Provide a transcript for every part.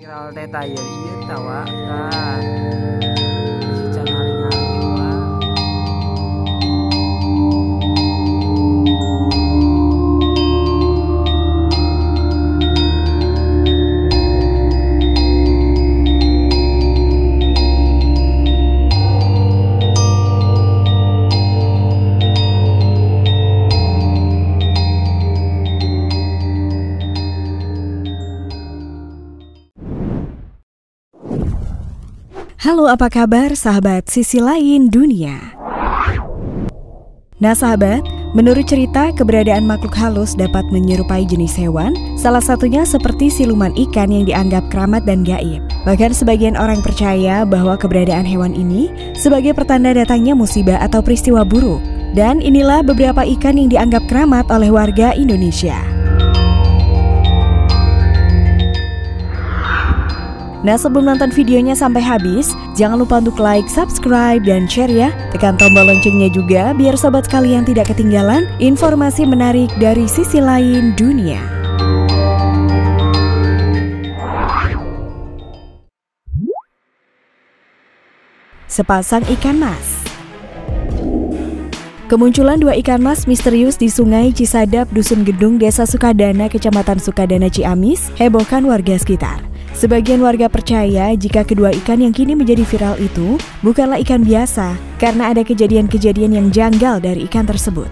viral teh tayar ieu tawa tah si can ngaling-ngaling mah. Halo, apa kabar sahabat sisi lain dunia? Nah sahabat, menurut cerita keberadaan makhluk halus dapat menyerupai jenis hewan, salah satunya seperti siluman ikan yang dianggap keramat dan gaib. Bahkan sebagian orang percaya bahwa keberadaan hewan ini sebagai pertanda datangnya musibah atau peristiwa buruk. Dan inilah beberapa ikan yang dianggap keramat oleh warga Indonesia. Nah sebelum nonton videonya sampai habis, jangan lupa untuk like, subscribe, dan share ya. Tekan tombol loncengnya juga biar sobat kalian tidak ketinggalan informasi menarik dari sisi lain dunia. Sepasang ikan mas. Kemunculan dua ikan mas misterius di Sungai Cisadap, Dusun Gedung, Desa Sukadana, Kecamatan Sukadana, Ciamis, hebohkan warga sekitar. Sebagian warga percaya jika kedua ikan yang kini menjadi viral itu bukanlah ikan biasa karena ada kejadian-kejadian yang janggal dari ikan tersebut.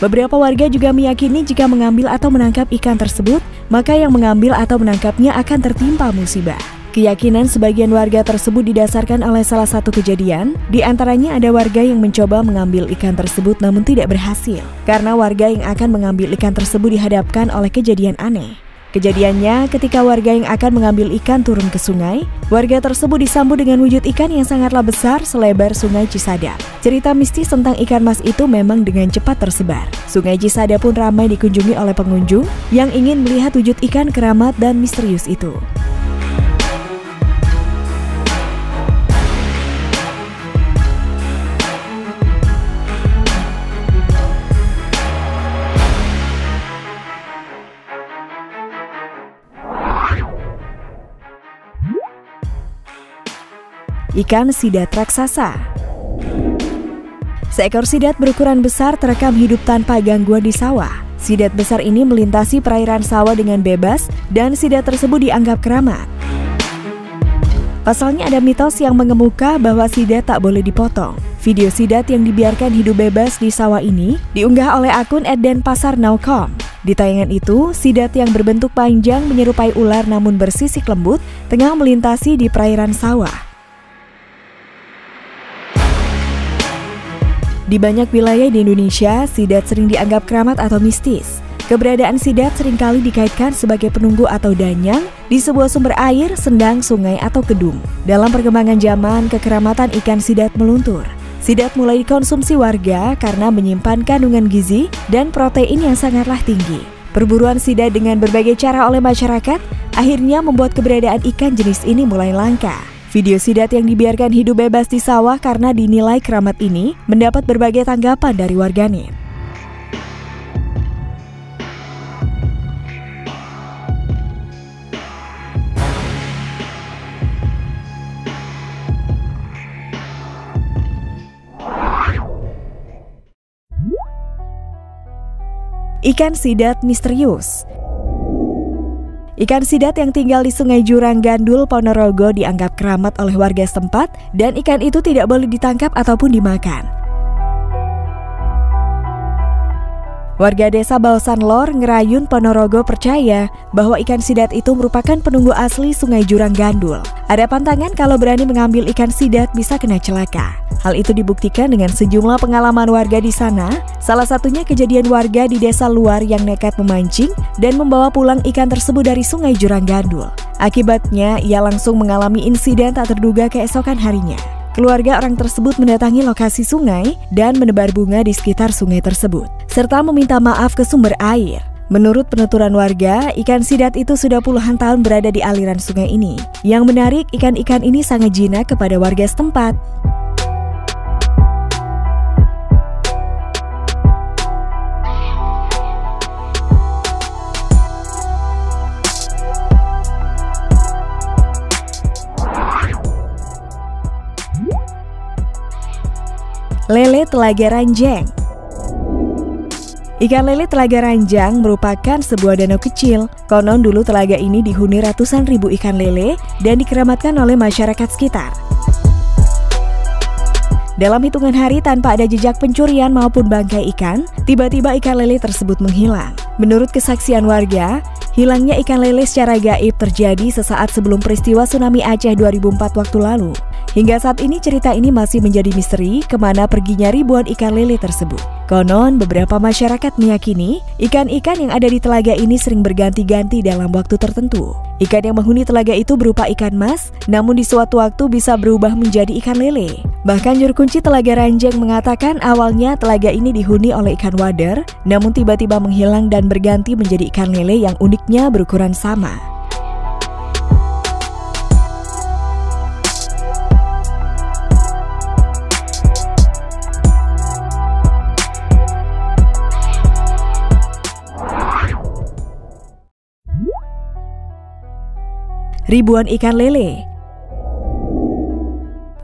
Beberapa warga juga meyakini jika mengambil atau menangkap ikan tersebut, maka yang mengambil atau menangkapnya akan tertimpa musibah. Keyakinan sebagian warga tersebut didasarkan oleh salah satu kejadian, di antaranya ada warga yang mencoba mengambil ikan tersebut namun tidak berhasil, karena warga yang akan mengambil ikan tersebut dihadapkan oleh kejadian aneh. Kejadiannya ketika warga yang akan mengambil ikan turun ke sungai, warga tersebut disambut dengan wujud ikan yang sangatlah besar selebar Sungai Cisadap. Cerita mistis tentang ikan mas itu memang dengan cepat tersebar. Sungai Cisadap pun ramai dikunjungi oleh pengunjung yang ingin melihat wujud ikan keramat dan misterius itu. Ikan sidat raksasa. Seekor sidat berukuran besar terekam hidup tanpa gangguan di sawah. Sidat besar ini melintasi perairan sawah dengan bebas dan sidat tersebut dianggap keramat. Pasalnya ada mitos yang mengemuka bahwa sidat tak boleh dipotong. Video sidat yang dibiarkan hidup bebas di sawah ini diunggah oleh akun @denpasarnau.com. Di tayangan itu, sidat yang berbentuk panjang menyerupai ular namun bersisik lembut tengah melintasi di perairan sawah. Di banyak wilayah di Indonesia, sidat sering dianggap keramat atau mistis. Keberadaan sidat seringkali dikaitkan sebagai penunggu atau danyang di sebuah sumber air, sendang, sungai, atau kedung. Dalam perkembangan zaman, kekeramatan ikan sidat meluntur. Sidat mulai dikonsumsi warga karena menyimpan kandungan gizi dan protein yang sangatlah tinggi. Perburuan sidat dengan berbagai cara oleh masyarakat akhirnya membuat keberadaan ikan jenis ini mulai langka. Video sidat yang dibiarkan hidup bebas di sawah karena dinilai keramat ini mendapat berbagai tanggapan dari warganet. Ikan sidat misterius. Ikan sidat yang tinggal di Sungai Jurang Gandul, Ponorogo dianggap keramat oleh warga setempat dan ikan itu tidak boleh ditangkap ataupun dimakan. Warga desa Baosan Lor, Ngerayun, Ponorogo percaya bahwa ikan sidat itu merupakan penunggu asli Sungai Jurang Gandul. Ada pantangan kalau berani mengambil ikan sidat bisa kena celaka. Hal itu dibuktikan dengan sejumlah pengalaman warga di sana, salah satunya kejadian warga di desa luar yang nekat memancing dan membawa pulang ikan tersebut dari Sungai Jurang Gandul. Akibatnya, ia langsung mengalami insiden tak terduga keesokan harinya. Keluarga orang tersebut mendatangi lokasi sungai dan menebar bunga di sekitar sungai tersebut, serta meminta maaf ke sumber air. Menurut penuturan warga, ikan sidat itu sudah puluhan tahun berada di aliran sungai ini. Yang menarik, ikan-ikan ini sangat jinak kepada warga setempat. Lele Telaga Ranjang. Ikan lele Telaga Ranjang merupakan sebuah danau kecil. Konon dulu telaga ini dihuni ratusan ribu ikan lele dan dikeramatkan oleh masyarakat sekitar. Dalam hitungan hari tanpa ada jejak pencurian maupun bangkai ikan, tiba-tiba ikan lele tersebut menghilang. Menurut kesaksian warga, hilangnya ikan lele secara gaib terjadi sesaat sebelum peristiwa tsunami Aceh 2004 waktu lalu. Hingga saat ini cerita ini masih menjadi misteri kemana perginya ribuan ikan lele tersebut. Konon beberapa masyarakat meyakini ikan-ikan yang ada di telaga ini sering berganti-ganti dalam waktu tertentu. Ikan yang menghuni telaga itu berupa ikan mas, namun di suatu waktu bisa berubah menjadi ikan lele. Bahkan juru kunci Telaga Ranjang mengatakan awalnya telaga ini dihuni oleh ikan wader, namun tiba-tiba menghilang dan berganti menjadi ikan lele yang uniknya berukuran sama. Ribuan ikan lele.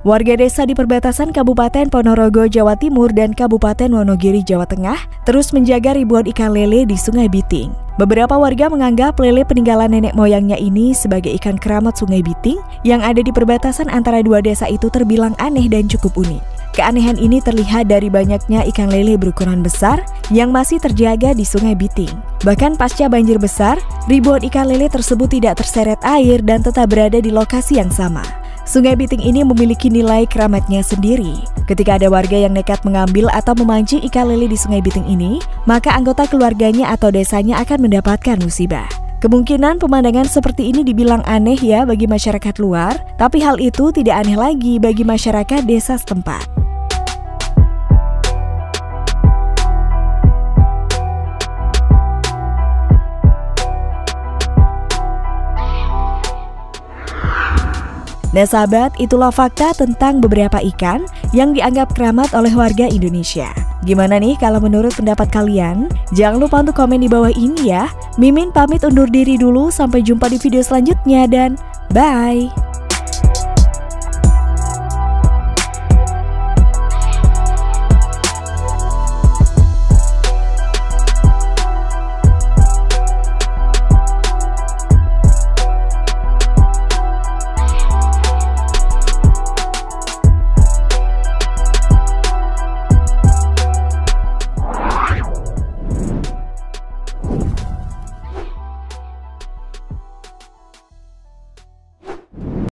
Warga desa di perbatasan Kabupaten Ponorogo, Jawa Timur dan Kabupaten Wonogiri, Jawa Tengah terus menjaga ribuan ikan lele di Sungai Biting. Beberapa warga menganggap lele peninggalan nenek moyangnya ini sebagai ikan keramat Sungai Biting yang ada di perbatasan antara dua desa itu terbilang aneh dan cukup unik. Keanehan ini terlihat dari banyaknya ikan lele berukuran besar yang masih terjaga di Sungai Biting. Bahkan pasca banjir besar, ribuan ikan lele tersebut tidak terseret air dan tetap berada di lokasi yang sama. Sungai Biting ini memiliki nilai keramatnya sendiri. Ketika ada warga yang nekat mengambil atau memancing ikan lele di Sungai Biting ini, maka anggota keluarganya atau desanya akan mendapatkan musibah. Kemungkinan pemandangan seperti ini dibilang aneh ya bagi masyarakat luar, tapi hal itu tidak aneh lagi bagi masyarakat desa setempat. Nah sahabat, itulah fakta tentang beberapa ikan yang dianggap keramat oleh warga Indonesia. Gimana nih kalau menurut pendapat kalian? Jangan lupa untuk komen di bawah ini ya. Mimin pamit undur diri dulu, sampai jumpa di video selanjutnya dan bye!